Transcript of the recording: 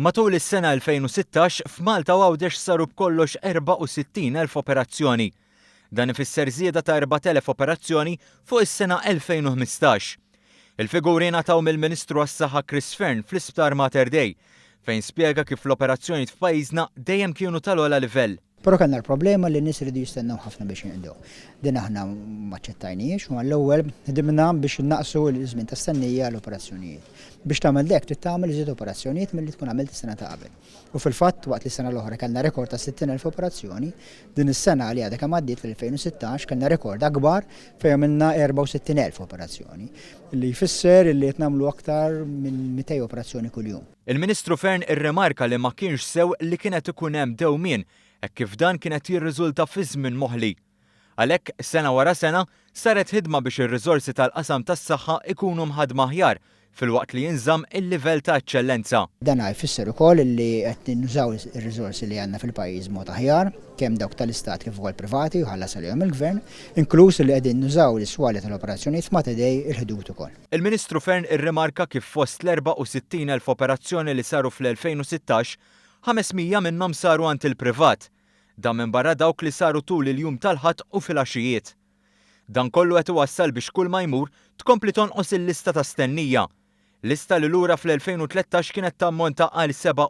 Matul is-sena 2016 f'Malta u Għawdex saru b'kollox 64,000 operazzjoni. Dan ifisser żieda ta' 4,000 operazzjoni fuq is-sena 2015. Il-figuri ngħataw mill-Ministru għas-Saħħa Chris Fearn fl-Isptar Mater Dei fejn spjega kif l-operazzjonijiet f'pajjiżna dejjem kienu tal-ogħla livell. Però kellna l-problema li n-nies iridu jistennew ħafna biex jinqdew. Din aħna ma ċettajniex u għall-ewwel ħdimna biex innaqsu l-żmien ta' stennija l-operazzjonijiet. Biex tagħmel dek trid tagħmel iżjed operazzjonijiet milli tkun għamilt is-sena ta' qabel. U fil-fatt waqt li s-sena l-oħra kellna rekord ta' 60,000 operazzjoni, din is-sena li għadha kemm għaddiet fil-2016 kellna rekord akbar fejn għamilna 64,000 operazzjoni. Li jfisser li qed nagħmlu aktar minn 200 operazzjoni kuljum. Il-Ministru Fearn irremarka li ma kienx sew li kienet ikun hemm dewmien hekk kif dan kienet jirriżulta fi żmien moħħli. Għalhekk sena wara sena saret ħidma biex ir-riżorsi tal-qasam tas-saħħa ikunu mħaddma aħjar filwaqt li jinżamm il-livell ta' eċċellenza. Dan jfisser ukoll li qed nużaw ir-riżorsi li għandna fil-pajjiż mod aħjar, kemm dawk tal-istat kif ukoll privati u ħallas għalihom il-gvern, inkluż li qegħdin nużaw l-iswali tal-operazzjonijiet f'Mater Dei il-ħdud ukoll. Il-Ministru Fearn irrimarka kif fost l-64,000 operazzjoni li saru fl-2016 500 minnhom saru għand il-privat. Dan minn barra dawk li saru tul il-jum tal-ħadd u fil-għaxijiet. Dan kollu qed iwassal biex kull ma jmur tkompli tonqos il-lista ta' stennija. Lista li lura fl-2013 kienet tammonta għal 7